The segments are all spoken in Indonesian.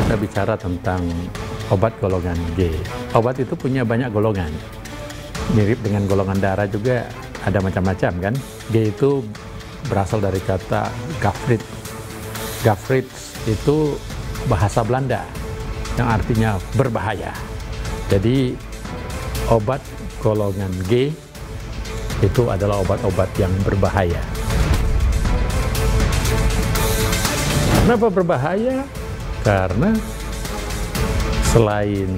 kita bicara tentang obat golongan G. Obat itu punya banyak golongan. Mirip dengan golongan darah juga ada macam-macam kan. G itu berasal dari kata Gafrit. Gafrit itu bahasa Belanda yang artinya berbahaya. Jadi obat golongan G itu adalah obat-obat yang berbahaya. Kenapa berbahaya? Karena selain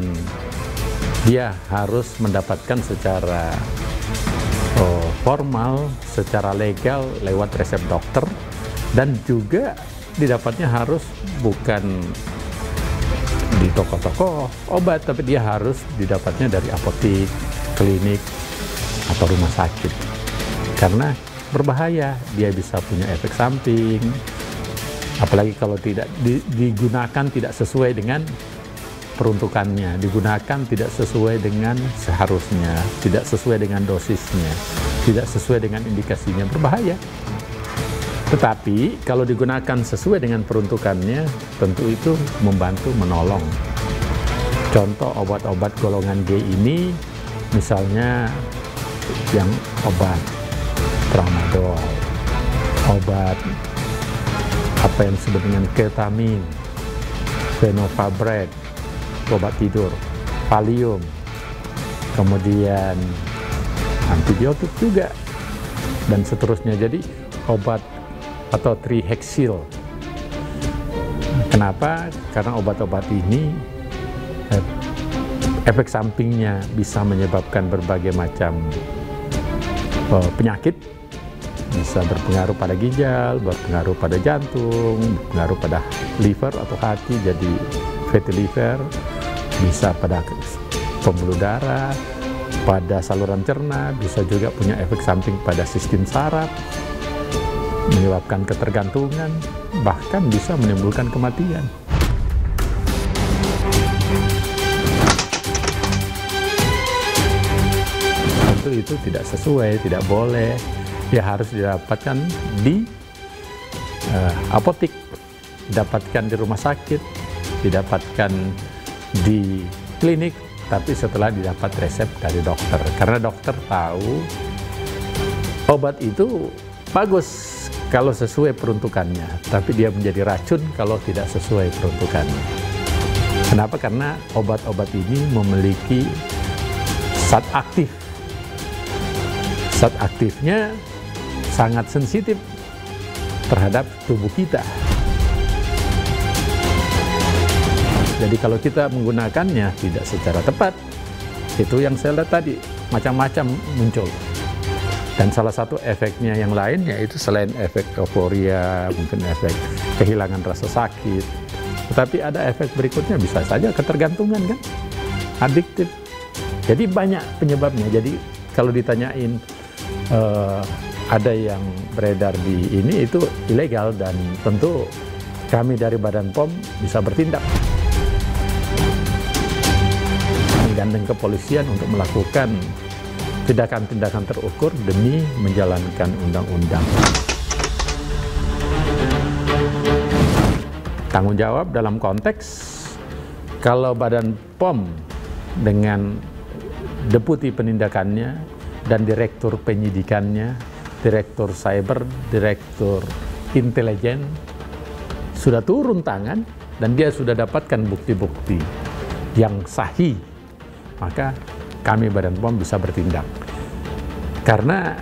dia harus mendapatkan secara formal, secara legal lewat resep dokter, dan juga didapatnya harus bukan di toko-toko obat, tapi dia harus didapatnya dari apotek, klinik, atau rumah sakit. Karena berbahaya, dia bisa punya efek samping, apalagi kalau tidak digunakan tidak sesuai dengan peruntukannya, digunakan tidak sesuai dengan seharusnya, tidak sesuai dengan dosisnya, tidak sesuai dengan indikasinya, berbahaya. Tetapi kalau digunakan sesuai dengan peruntukannya, tentu itu membantu menolong. Contoh obat-obat golongan G ini, misalnya yang obat tramadol, obat apa yang disebut dengan ketamin, fenofibrate, obat tidur, Valium, kemudian antibiotik juga, dan seterusnya. Jadi obat atau triheksil. Kenapa? Karena obat-obat ini efek sampingnya bisa menyebabkan berbagai macam penyakit, bisa berpengaruh pada ginjal, berpengaruh pada jantung, berpengaruh pada liver atau hati, jadi fatty liver, bisa pada pembuluh darah, pada saluran cerna, bisa juga punya efek samping pada sistem saraf, menyebabkan ketergantungan, bahkan bisa menimbulkan kematian. Tentu itu tidak sesuai, tidak boleh. Ya harus didapatkan di apotek, didapatkan di rumah sakit, didapatkan di klinik, tapi setelah didapat resep dari dokter. Karena dokter tahu obat itu bagus kalau sesuai peruntukannya, tapi dia menjadi racun kalau tidak sesuai peruntukannya. Kenapa? Karena obat-obat ini memiliki zat aktif. Zat aktifnya sangat sensitif terhadap tubuh kita. Jadi kalau kita menggunakannya tidak secara tepat, itu yang saya lihat tadi, macam-macam muncul. Dan salah satu efeknya yang lain yaitu selain efek euforia, mungkin efek kehilangan rasa sakit, tetapi ada efek berikutnya, bisa saja ketergantungan kan, adiktif. Jadi banyak penyebabnya. Jadi kalau ditanyain ada yang beredar di ini, itu ilegal, dan tentu kami dari Badan POM bisa bertindak, menggandeng kepolisian untuk melakukan tindakan-tindakan terukur demi menjalankan undang-undang. Tanggung jawab dalam konteks kalau Badan POM dengan deputi penindakannya dan direktur penyidikannya, direktur cyber, direktur intelijen sudah turun tangan dan dia sudah dapatkan bukti-bukti yang sahih, maka kami Badan POM bisa bertindak. Karena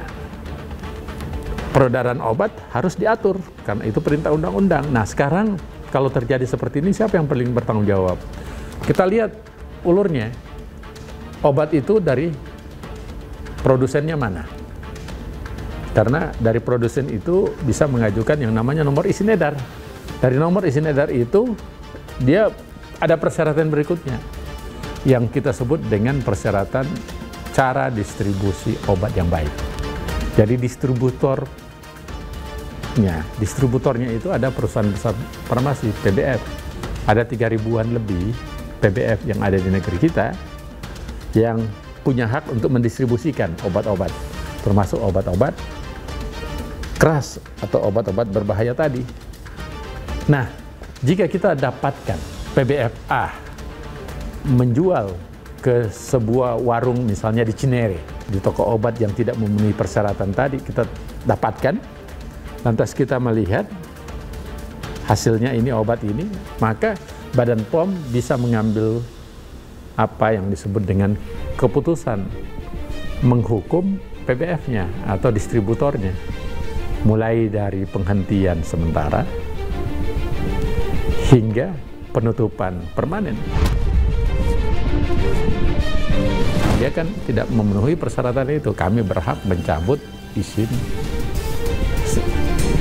peredaran obat harus diatur, karena itu perintah undang-undang. Nah sekarang kalau terjadi seperti ini, siapa yang paling bertanggung jawab? Kita lihat ulurnya, obat itu dari produsennya mana? Karena dari produsen itu bisa mengajukan yang namanya nomor izin edar. Dari nomor izin edar itu dia ada persyaratan berikutnya yang kita sebut dengan persyaratan cara distribusi obat yang baik. Jadi distributornya itu ada perusahaan besar farmasi, PBF. Ada 3.000-an lebih PBF yang ada di negeri kita yang punya hak untuk mendistribusikan obat-obat, termasuk obat-obat keras atau obat-obat berbahaya tadi. Nah, jika kita dapatkan PBFA menjual ke sebuah warung misalnya di Cinere, di toko obat yang tidak memenuhi persyaratan tadi kita dapatkan, lantas kita melihat hasilnya ini obat ini, maka Badan POM bisa mengambil apa yang disebut dengan keputusan menghukum PBF-nya atau distributornya, mulai dari penghentian sementara hingga penutupan permanen. Dia kan tidak memenuhi persyaratan itu, kami berhak mencabut izin,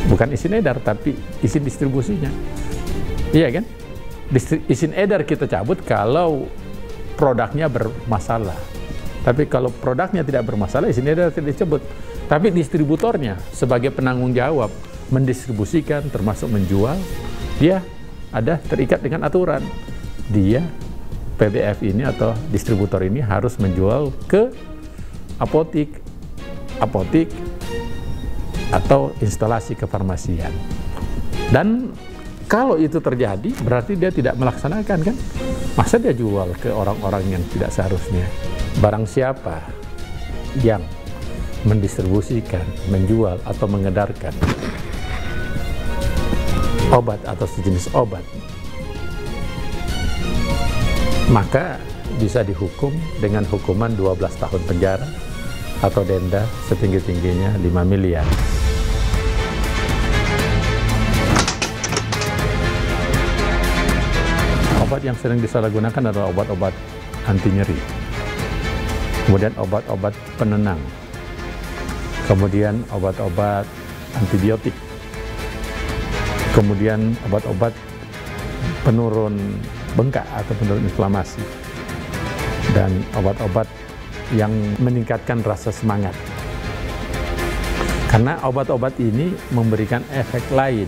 bukan izin edar, tapi izin distribusinya. Iya kan? Izin edar kita cabut kalau produknya bermasalah. Tapi kalau produknya tidak bermasalah, izin edar tidak dicabut. Tapi distributornya sebagai penanggung jawab mendistribusikan termasuk menjual, dia ada terikat dengan aturan. Dia PBF ini atau distributor ini harus menjual ke apotik atau instalasi kefarmasian. Dan kalau itu terjadi, berarti dia tidak melaksanakan, kan? Masa dia jual ke orang-orang yang tidak seharusnya? Barang siapa yang mendistribusikan, menjual, atau mengedarkan obat atau sejenis obat, maka bisa dihukum dengan hukuman 12 tahun penjara atau denda setinggi-tingginya 5 miliar. Obat yang sering disalahgunakan adalah obat-obat anti nyeri, kemudian obat-obat penenang, kemudian obat-obat antibiotik, kemudian obat-obat penurun bengkak atau penurun inflamasi, dan obat-obat yang meningkatkan rasa semangat. Karena obat-obat ini memberikan efek lain,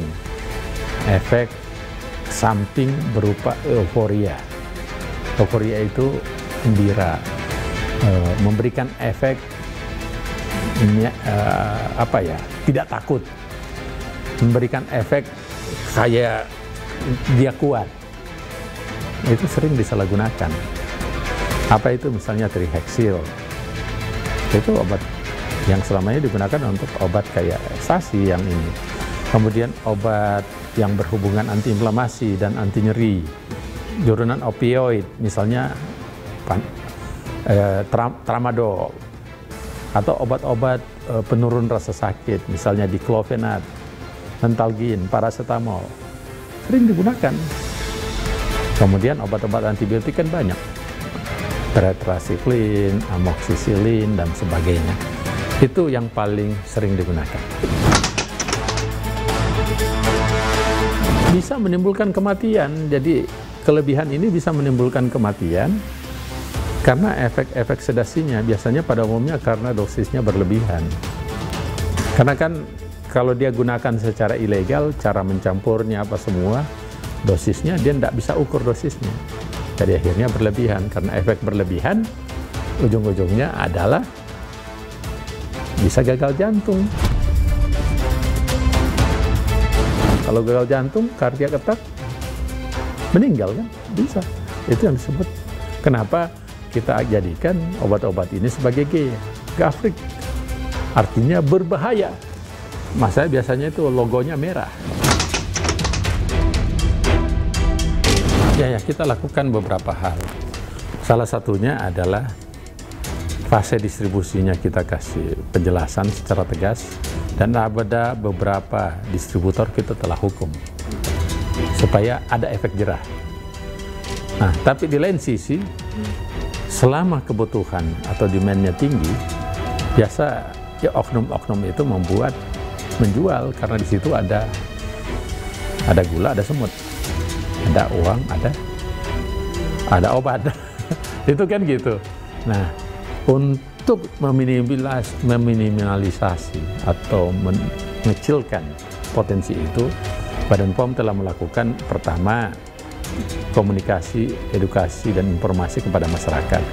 efek samping berupa euforia. Euforia itu gembira, memberikan efek tidak takut, memberikan efek kayak dia kuat. Itu sering disalahgunakan. Apa itu? Misalnya Trihexyl. Itu obat yang selamanya digunakan untuk obat kayak ekstasi yang ini. Kemudian obat yang berhubungan antiinflamasi dan anti nyeri, turunan opioid, misalnya tramadol, atau obat-obat penurun rasa sakit, misalnya diclofenac, mentalgin, paracetamol, sering digunakan. Kemudian obat-obat antibiotik kan banyak, tetracycline, amoxicillin, dan sebagainya. Itu yang paling sering digunakan. Bisa menimbulkan kematian, jadi kelebihan ini bisa menimbulkan kematian karena efek-efek sedasinya biasanya pada umumnya karena dosisnya berlebihan. Karena kan kalau dia gunakan secara ilegal, cara mencampurnya apa semua, dosisnya dia tidak bisa ukur dosisnya. Jadi akhirnya berlebihan, karena efek berlebihan ujung-ujungnya adalah bisa gagal jantung. Kalau gagal jantung, kardiak attack, meninggal kan? Bisa. Itu yang disebut. Kenapa kita jadikan obat-obat ini sebagai gafrik? Artinya berbahaya. Masa biasanya itu logonya merah. Ya, kita lakukan beberapa hal. Salah satunya adalah fase distribusinya kita kasih penjelasan secara tegas, dan ada beberapa distributor kita telah hukum supaya ada efek jerah. Nah, tapi di lain sisi, selama kebutuhan atau demand-nya tinggi, biasa ya oknum-oknum itu menjual karena di situ ada gula, ada semut, ada uang, ada obat. Itu kan gitu. Nah, untuk meminimalisasi atau mengecilkan potensi itu, Badan POM telah melakukan pertama komunikasi, edukasi, dan informasi kepada masyarakat.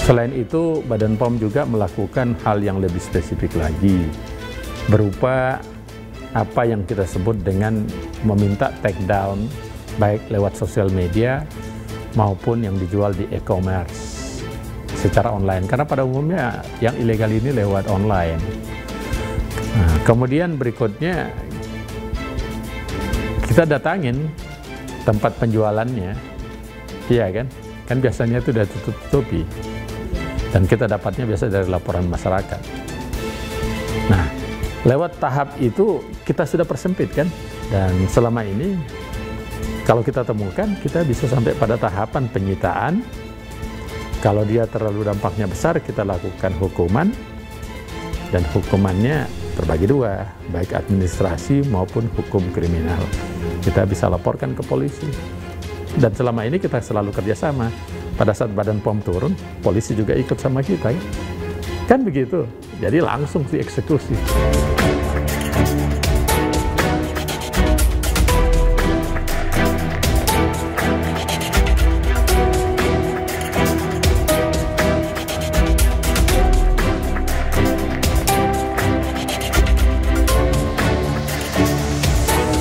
Selain itu, Badan POM juga melakukan hal yang lebih spesifik lagi, berupa apa yang kita sebut dengan meminta take down baik lewat sosial media maupun yang dijual di e-commerce secara online. Karena pada umumnya yang ilegal ini lewat online. Nah, kemudian berikutnya kita datangin tempat penjualannya, iya kan? Kan biasanya itu sudah tutup-tutupi. Dan kita dapatnya biasa dari laporan masyarakat. Nah, lewat tahap itu kita sudah persempit kan? Dan selama ini kalau kita temukan, kita bisa sampai pada tahapan penyitaan. Kalau dia terlalu dampaknya besar, kita lakukan hukuman. Dan hukumannya terbagi dua, baik administrasi maupun hukum kriminal. Kita bisa laporkan ke polisi. Dan selama ini kita selalu kerjasama. Pada saat Badan POM turun, polisi juga ikut sama kita. Kan begitu, jadi langsung dieksekusi.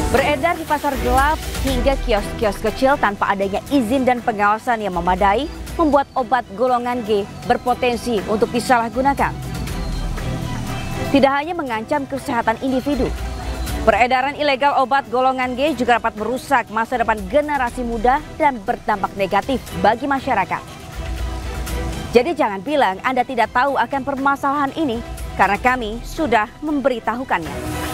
Beredar di pasar gelap hingga kios-kios kecil tanpa adanya izin dan pengawasan yang memadai membuat obat golongan G berpotensi untuk disalahgunakan. Tidak hanya mengancam kesehatan individu, peredaran ilegal obat golongan G juga dapat merusak masa depan generasi muda dan berdampak negatif bagi masyarakat. Jadi jangan bilang Anda tidak tahu akan permasalahan ini, karena kami sudah memberitahukannya.